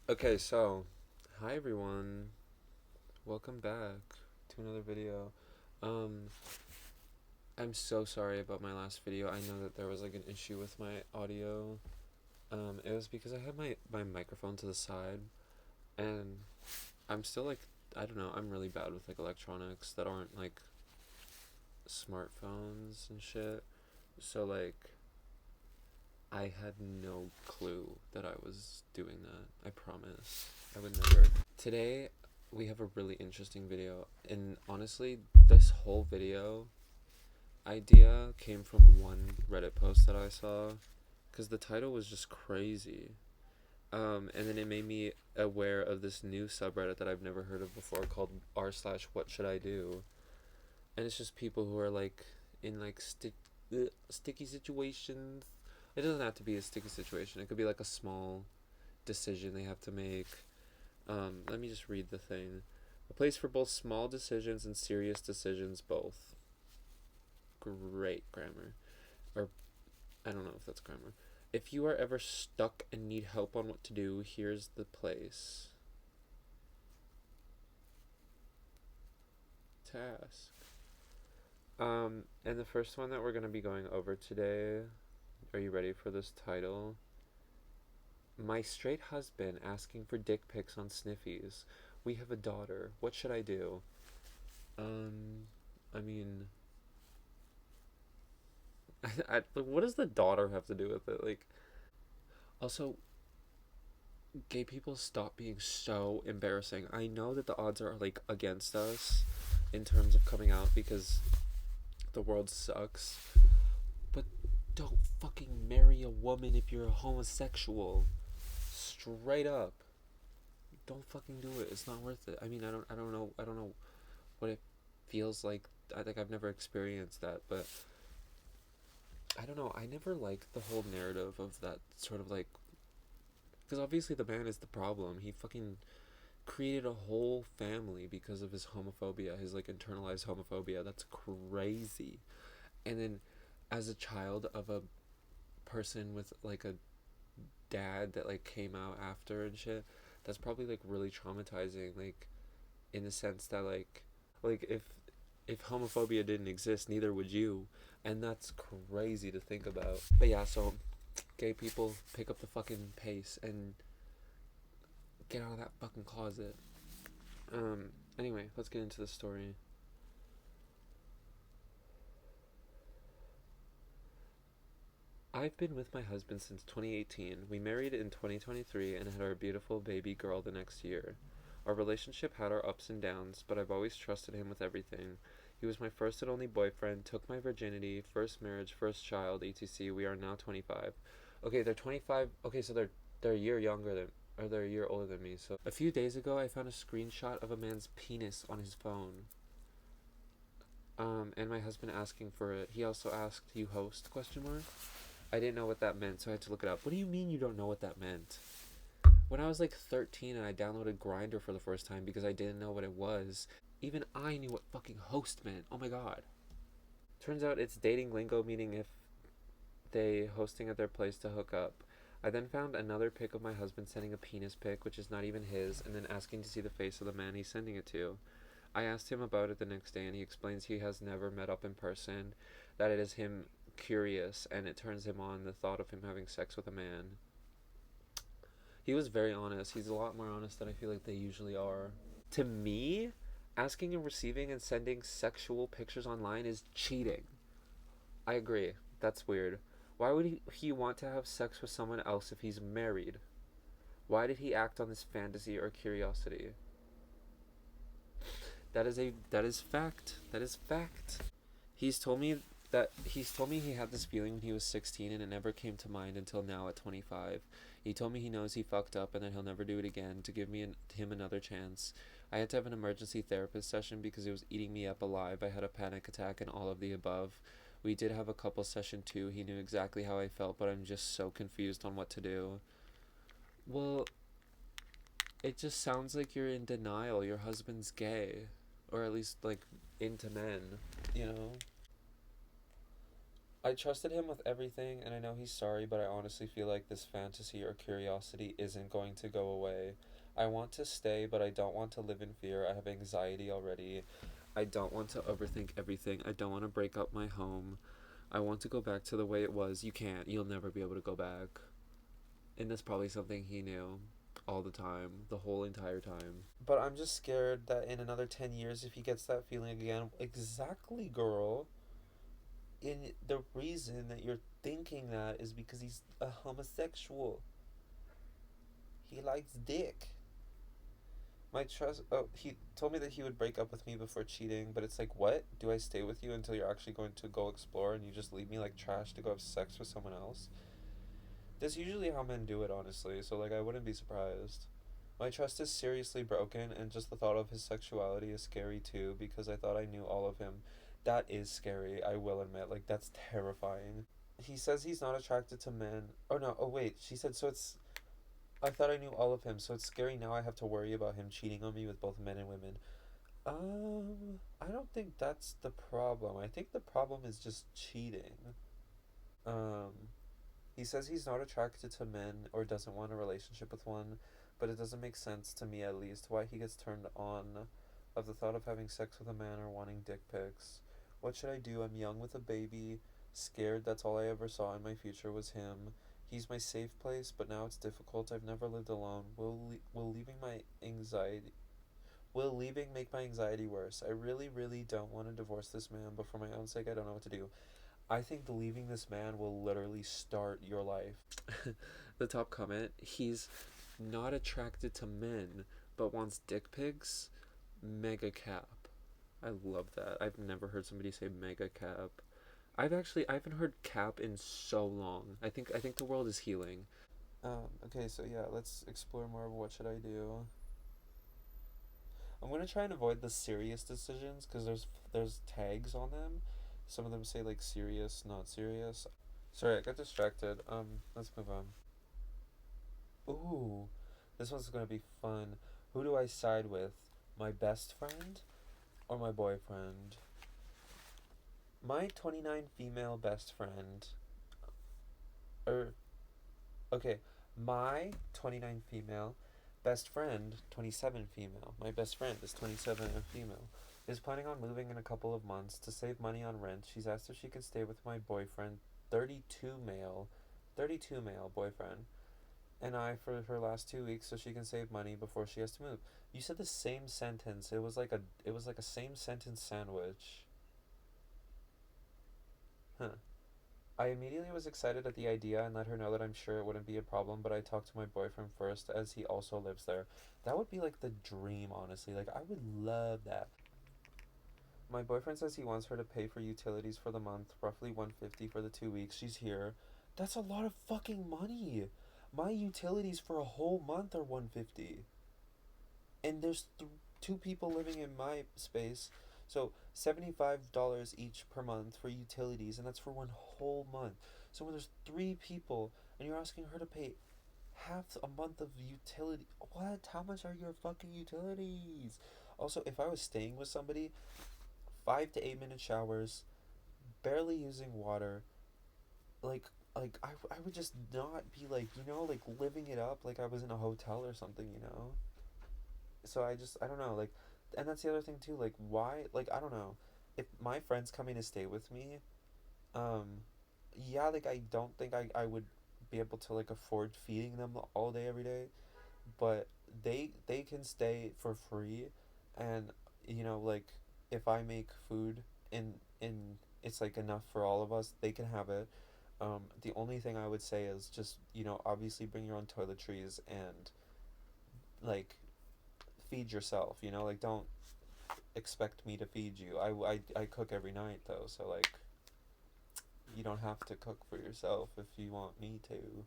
Okay, so hi everyone. Welcome back to another video. Um I'm so sorry about my last video. I know that there was like an issue with my audio. It was because I had my microphone to the side and I'm still like I don't know, I'm really bad with like electronics that aren't like smartphones and shit. So like I had no clue that I was doing that. I promise. I would never. Today, we have a really interesting video, and honestly, this whole video idea came from one Reddit post that I saw, because the title was just crazy. And then it made me aware of this new subreddit that I've never heard of before called r/whatshouldido, and it's just people who are like in like sticky situations. It doesn't have to be a sticky situation. It could be like a small decision they have to make. Let me just read the thing. A place for both small decisions and serious decisions, both. Great grammar. Or, I don't know if that's grammar. If you are ever stuck and need help on what to do, here's the place. Task. And the first one that we're going to be going over today, are you ready for this title? My straight husband asking for dick pics on sniffies. We have a daughter. What should I do? Um, I mean, like, what does the daughter have to do with it? Like, also, gay people stop being so embarrassing. I know that the odds are like against us in terms of coming out because the world sucks. But don't fucking marry a woman if you're a homosexual. Straight up. Don't fucking do it. It's not worth it. I mean, I don't know what it feels like. I think I've never experienced that, but I don't know. I never liked the whole narrative of that sort of like, because obviously the man is the problem. He fucking created a whole family because of his homophobia, his like internalized homophobia. That's crazy. And then as a child of a person with like a dad that like came out after and shit, that's probably like really traumatizing, like in the sense that like if homophobia didn't exist, neither would you. And that's crazy to think about. But yeah, so gay people pick up the fucking pace and get out of that fucking closet. Anyway, let's get into the story. I've been with my husband since 2018. We married in 2023 and had our beautiful baby girl the next year. Our relationship had our ups and downs, but I've always trusted him with everything. He was my first and only boyfriend, took my virginity, first marriage, first child, etc. We are now 25. Okay, they're 25. Okay, so they're a year younger than or they're a year older than me. So a few days ago, I found a screenshot of a man's penis on his phone. And my husband asking for it. He also asked, "You host?" Question mark. I didn't know what that meant, so I had to look it up. What do you mean you don't know what that meant? When I was like 13 and I downloaded Grinder for the first time because I didn't know what it was, even I knew what fucking host meant. Oh my god. Turns out it's dating lingo, meaning if they hosting at their place to hook up. I then found another pic of my husband sending a penis pic, which is not even his, and then asking to see the face of the man he's sending it to. I asked him about it the next day, and he explains he has never met up in person, that it is him curious, and it turns him on the thought of him having sex with a man. He was very honest. He's a lot more honest than I feel like they usually are. To me, asking and receiving and sending sexual pictures online is cheating. I agree. That's weird. Why would he want to have sex with someone else if he's married? Why did he act on this fantasy or curiosity? That is fact. That is fact. He's told me he had this feeling when he was 16 and it never came to mind until now at 25. He told me he knows he fucked up and that he'll never do it again to give him another chance. I had to have an emergency therapist session because it was eating me up alive. I had a panic attack and all of the above. We did have a couple session too. He knew exactly how I felt, but I'm just so confused on what to do. Well, it just sounds like you're in denial. Your husband's gay, or at least like into men, you know? I trusted him with everything, and I know he's sorry, but I honestly feel like this fantasy or curiosity isn't going to go away. I want to stay, but I don't want to live in fear. I have anxiety already. I don't want to overthink everything. I don't want to break up my home. I want to go back to the way it was. You can't. You'll never be able to go back. And that's probably something he knew all the time, the whole entire time. But I'm just scared that in another 10 years, if he gets that feeling again, exactly, girl. And the reason that you're thinking that is because he's a homosexual. He likes dick. My trust. Oh, he told me that he would break up with me before cheating, but it's like, what? Do I stay with you until you're actually going to go explore and you just leave me like trash to go have sex with someone else? That's usually how men do it, honestly, so like I wouldn't be surprised. My trust is seriously broken, and just the thought of his sexuality is scary too, because I thought I knew all of him. That is scary, I will admit. Like, that's terrifying. He says he's not attracted to men. Oh no, oh wait, she said, so it's. I thought I knew all of him, so it's scary now I have to worry about him cheating on me with both men and women. I don't think that's the problem. I think the problem is just cheating. Um, he says he's not attracted to men or doesn't want a relationship with one, but it doesn't make sense to me at least why he gets turned on of the thought of having sex with a man or wanting dick pics. What should I do? I'm young with a baby, scared that's all I ever saw in my future was him. He's my safe place, but now it's difficult. I've never lived alone. Will leaving make my anxiety worse? I really, really don't want to divorce this man, but for my own sake, I don't know what to do. I think leaving this man will literally start your life. The top comment, he's not attracted to men, but wants dick pics. Mega cap. I love that. I've never heard somebody say mega cap. I haven't heard cap in so long. I think the world is healing. Okay, so yeah, let's explore more of what should I do. I'm gonna try and avoid the serious decisions because there's tags on them. Some of them say like serious, not serious. Sorry, I got distracted. Let's move on. Ooh, this one's gonna be fun. Who do I side with? My best friend or my boyfriend? My 29 female best friend. Or, okay, my 29 female best friend, 27 female. My best friend is 27 and female. Is planning on moving in a couple of months to save money on rent. She's asked if she can stay with my boyfriend, 32 male, 32 male boyfriend, and I for her last 2 weeks so she can save money before she has to move. You said the same sentence. It was like a same sentence sandwich. Huh. I immediately was excited at the idea and let her know that I'm sure it wouldn't be a problem, but I talked to my boyfriend first as he also lives there. That would be like the dream, honestly. Like I would love that. My boyfriend says he wants her to pay for utilities for the month, roughly 150 for the 2 weeks she's here. That's a lot of fucking money. My utilities for a whole month are 150. And there's two people living in my space. So $75 each per month for utilities, and that's for one whole month. So when there's three people and you're asking her to pay half a month of utility, what? How much are your fucking utilities? Also, if I was staying with somebody, 5 to 8 minute showers, barely using water, I would just not be like, like living it up like I was in a hotel or something. So I don't know, like, and that's the other thing too, like, why, like, I don't know, if my friends coming to stay with me, um yeah, like, I don't think I would be able to like afford feeding them all day every day, but they can stay for free, and like, if I make food in it's like enough for all of us, they can have it. The only thing I would say is just, obviously bring your own toiletries and like feed yourself, like, don't expect me to feed you. I cook every night though, so like, you don't have to cook for yourself if you want me to.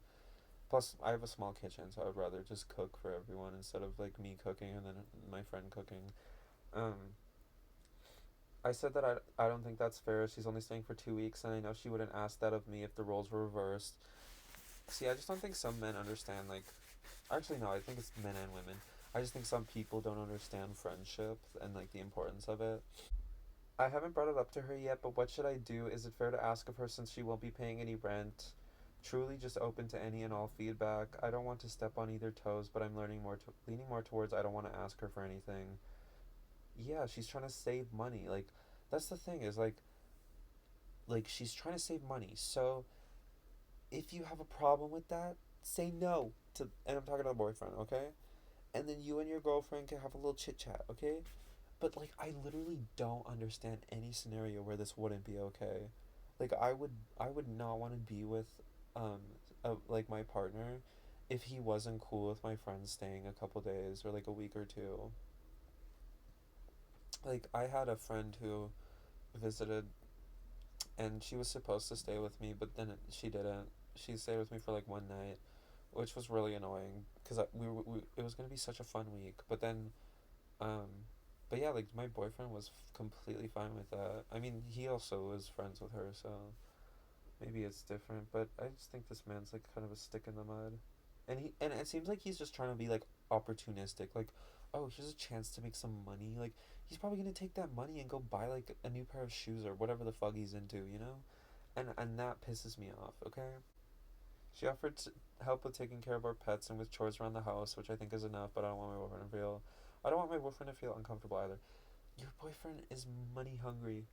Plus, I have a small kitchen, so I would rather just cook for everyone instead of like me cooking and then my friend cooking. Um, I said that I don't think that's fair. She's only staying for 2 weeks, and I know she wouldn't ask that of me if the roles were reversed. See, I just don't think some men understand, like, actually, no, I think it's men and women. I just think some people don't understand friendship and like the importance of it. I haven't brought it up to her yet, but what should I do? Is it fair to ask of her since she won't be paying any rent? Truly just open to any and all feedback. I don't want to step on either toes, but I'm leaning more towards I don't want to ask her for anything. Yeah, she's trying to save money. Like that's the thing is like she's trying to save money. So if you have a problem with that, say no to and I'm talking to the boyfriend, okay? And then you and your girlfriend can have a little chit chat, okay? But like I literally don't understand any scenario where this wouldn't be okay. Like I would not want to be with um like my partner if he wasn't cool with my friends staying a couple days or like a week or two. Like I had a friend who visited and she was supposed to stay with me, but then she didn't. She stayed with me for like one night, which was really annoying because we it was gonna be such a fun week. But then, um, but yeah, like my boyfriend was completely fine with that. I mean, he also was friends with her, so maybe it's different. But I just think this man's like kind of a stick in the mud, and it seems like he's just trying to be like opportunistic, like. Oh, here's a chance to make some money. Like, he's probably gonna take that money and go buy like a new pair of shoes or whatever the fuck he's into, you know? And that pisses me off. Okay. She offered to help with taking care of our pets and with chores around the house, which I think is enough. But I don't want my boyfriend to feel. I don't want my boyfriend to feel uncomfortable either. Your boyfriend is money hungry.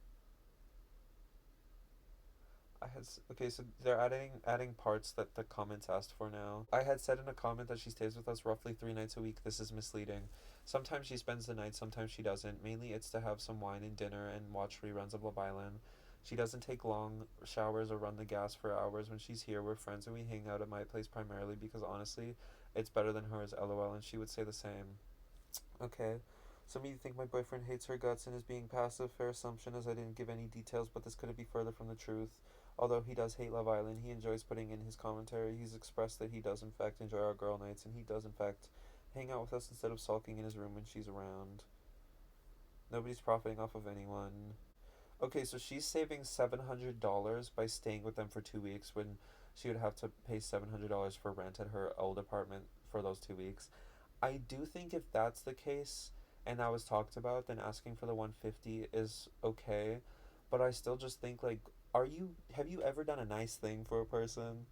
Okay, so they're adding parts that the comments asked for now. I had said in a comment that she stays with us roughly 3 nights a week. This is misleading. Sometimes she spends the night, sometimes she doesn't. Mainly it's to have some wine and dinner and watch reruns of Love Island. She doesn't take long showers or run the gas for hours when she's here. We're friends and we hang out at my place primarily because honestly, it's better than hers, lol, and she would say the same. Okay. Some of you think my boyfriend hates her guts and is being passive. Fair assumption as I didn't give any details, but this couldn't be further from the truth. Although he does hate Love Island, he enjoys putting in his commentary. He's expressed that he does in fact enjoy our girl nights and he does in fact hang out with us instead of sulking in his room when she's around. Nobody's profiting off of anyone. Okay, so she's saving $700 by staying with them for 2 weeks when she would have to pay $700 for rent at her old apartment for those 2 weeks. I do think if that's the case and that was talked about, then asking for the 150 is okay. But I still just think like, have you ever done a nice thing for a person?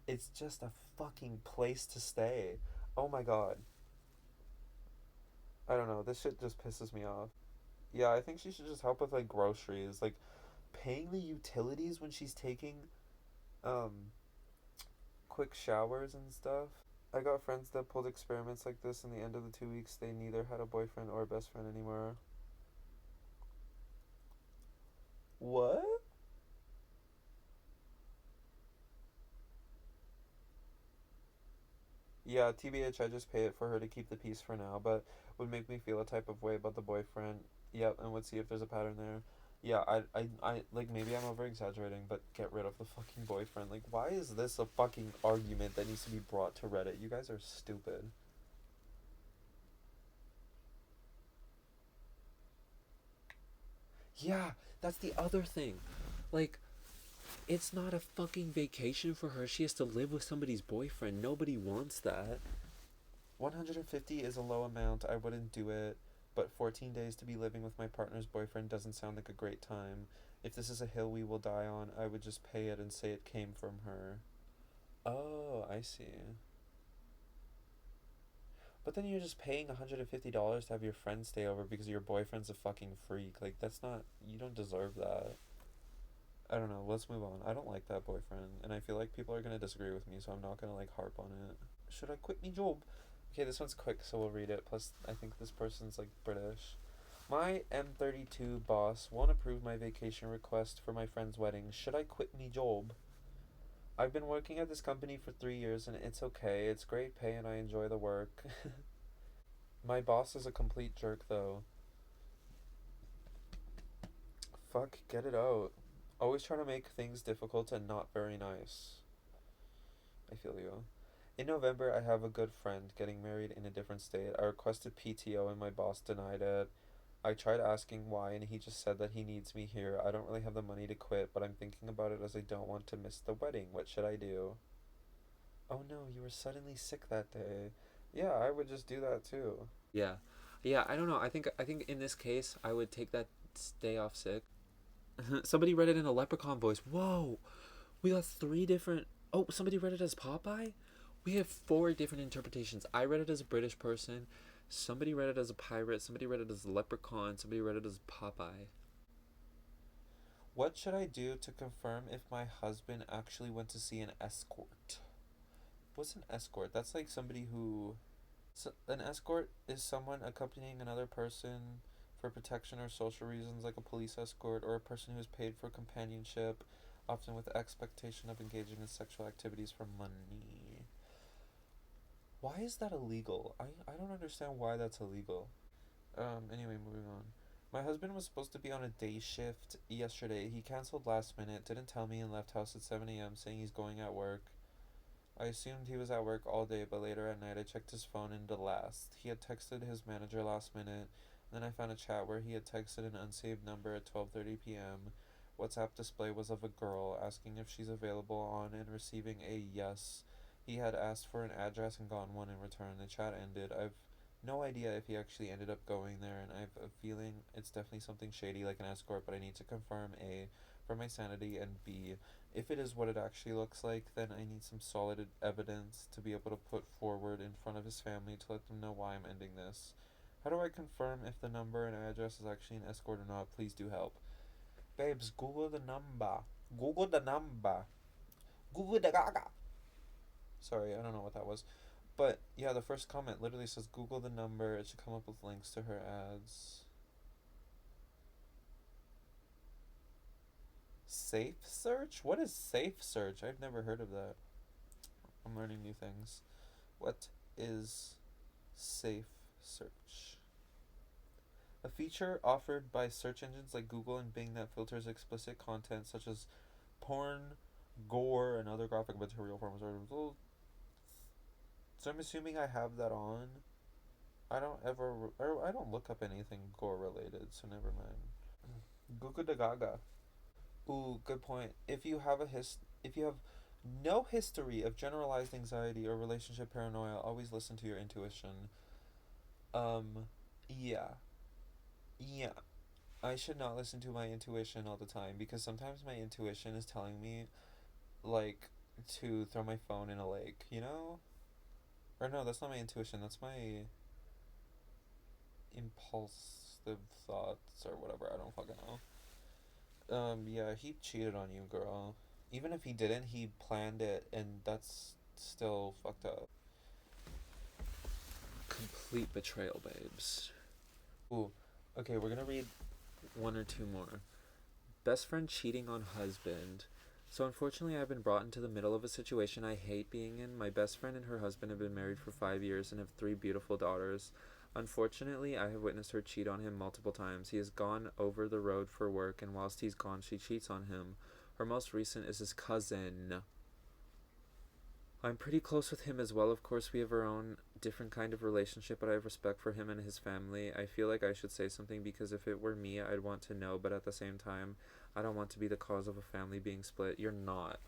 It's just a fucking place to stay. Oh my god. I don't know. This shit just pisses me off. Yeah, I think she should just help with like groceries, like paying the utilities when she's taking um quick showers and stuff. I got friends that pulled experiments like this in the end of the 2 weeks. They neither had a boyfriend or a best friend anymore. What? Yeah, TBH, I just pay it for her to keep the peace for now, but would make me feel a type of way about the boyfriend. Yep, and would see if there's a pattern there. Yeah, like maybe I'm over exaggerating, but get rid of the fucking boyfriend. Like, why is this a fucking argument that needs to be brought to Reddit? You guys are stupid. Yeah, that's the other thing. Like, it's not a fucking vacation for her. She has to live with somebody's boyfriend. Nobody wants that. 150 is a low amount. I wouldn't do it. But 14 days to be living with my partner's boyfriend doesn't sound like a great time. If this is a hill we will die on, I would just pay it and say it came from her. Oh, I see. But then you're just paying $150 to have your friend stay over because your boyfriend's a fucking freak. Like, that's not. You don't deserve that. I don't know. Let's move on. I don't like that boyfriend, and I feel like people are gonna disagree with me, so I'm not gonna like harp on it. Should I quit me job? Okay, this one's quick, so we'll read it. Plus, I think this person's like British. My M32 boss won't approve my vacation request for my friend's wedding. Should I quit me job? I've been working at this company for 3 years and it's okay. It's great pay and I enjoy the work. My boss is a complete jerk though. Fuck, get it out. Always trying to make things difficult and not very nice. I feel you. In November, I have a good friend getting married in a different state. I requested PTO and my boss denied it. I tried asking why and he just said that he needs me here. I don't really have the money to quit, but I'm thinking about it as I don't want to miss the wedding. What should I do? Oh no, you were suddenly sick that day. Yeah, I would just do that too. Yeah. Yeah, I don't know. I think in this case I would take that day off sick. Somebody read it in a leprechaun voice. Whoa, we got 3 different. Oh, somebody read it as Popeye. We have 4 different interpretations. I read it as a British person. Somebody read it as a pirate. Somebody read it as a leprechaun. Somebody read it as Popeye. What should I do to confirm if my husband actually went to see an escort? What's an escort? That's like somebody who. So an escort is someone accompanying another person for protection or social reasons, like a police escort, or a person who is paid for companionship, often with expectation of engaging in sexual activities for money. Why is that illegal? I don't understand why that's illegal. Anyway, moving on. My husband was supposed to be on a day shift yesterday. He canceled last minute, didn't tell me, and left house at 7 a.m. saying he's going at work. I assumed he was at work all day, but later at night I checked his phone and last. He had texted his manager last minute. Then I found a chat where he had texted an unsaved number at 12:30 p.m. WhatsApp display was of a girl asking if she's available on and receiving a yes. He had asked for an address and gotten one in return. The chat ended. I've no idea if he actually ended up going there, and I have a feeling it's definitely something shady like an escort, but I need to confirm A, for my sanity, and B, if it is what it actually looks like, then I need some solid evidence to be able to put forward in front of his family to let them know why I'm ending this. How do I confirm if the number and address is actually an escort or not? Please do help. Babes, Google the number. Google the number. Google the gaga. Sorry, I don't know what that was. But yeah, the first comment literally says Google the number. It should come up with links to her ads. Safe search? What is safe search? I've never heard of that. I'm learning new things. What is safe search? A feature offered by search engines like Google and Bing that filters explicit content such as porn, gore, and other graphic material forms. So I'm assuming I have that on. I don't look up anything gore related, so never mind. Google the Gaga. Ooh, good point. If you have no history of generalized anxiety or relationship paranoia, always listen to your intuition. Yeah. Yeah. I should not listen to my intuition all the time because sometimes my intuition is telling me like to throw my phone in a lake, you know? Or no, that's not my intuition, that's my impulsive thoughts or whatever, I don't fucking know. Yeah, he cheated on you, girl. Even if he didn't, he planned it, and that's still fucked up. Complete betrayal, babes. Ooh, okay, we're gonna read 1 or 2 more. Best friend cheating on husband. So unfortunately, I've been brought into the middle of a situation I hate being in. My best friend and her husband have been married for 5 years and have 3 beautiful daughters. Unfortunately, I have witnessed her cheat on him multiple times. He has gone over the road for work, and whilst he's gone, she cheats on him. Her most recent is his cousin. I'm pretty close with him as well. Of course, we have our own different kind of relationship, but I have respect for him and his family. I feel like I should say something because if it were me, I'd want to know, but at the same time, I don't want to be the cause of a family being split. You're not.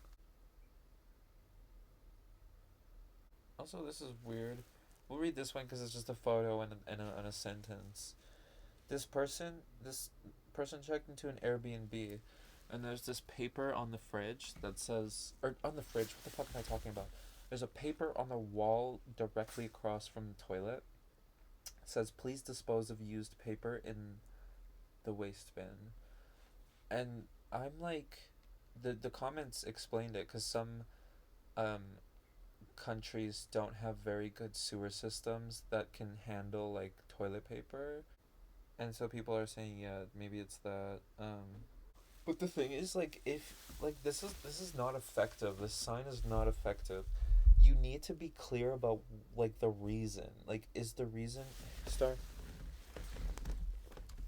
Also, this is weird. We'll read this one because it's just a photo and a sentence. This person checked into an Airbnb, and there's this paper on the fridge that says, or on the fridge. What the fuck am I talking about? There's a paper on the wall directly across from the toilet. It says, "Please dispose of used paper in the waste bin." And I'm like, the comments explained it because some um countries don't have very good sewer systems that can handle like toilet paper, and so people are saying, yeah, maybe it's that. But the thing is, like, if like this is not effective. This sign is not effective. You need to be clear about like the reason. Like, is the reason Star?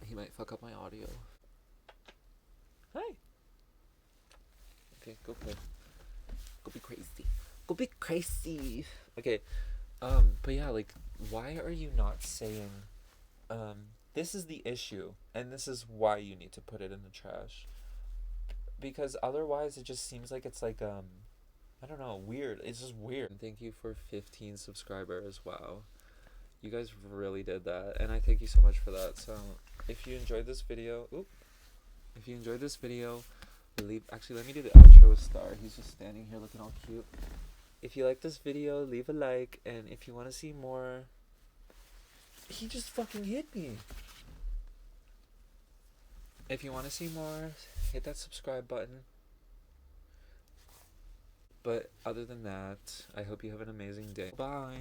He might fuck up my audio. Hi. Okay, go play. Go be crazy. Go be crazy. Okay. But yeah, like, why are you not saying, this is the issue, and this is why you need to put it in the trash? Because otherwise, it just seems like it's like, I don't know, weird. It's just weird. Thank you for 15 subscribers. Wow. You guys really did that, and I thank you so much for that. So, if you enjoyed this video, leave. Actually, let me do the outro with Star. He's just standing here looking all cute. If you like this video, leave a like, and if you want to see more, he just fucking hit me. If you want to see more, hit that subscribe button. But other than that, I hope you have an amazing day. Bye.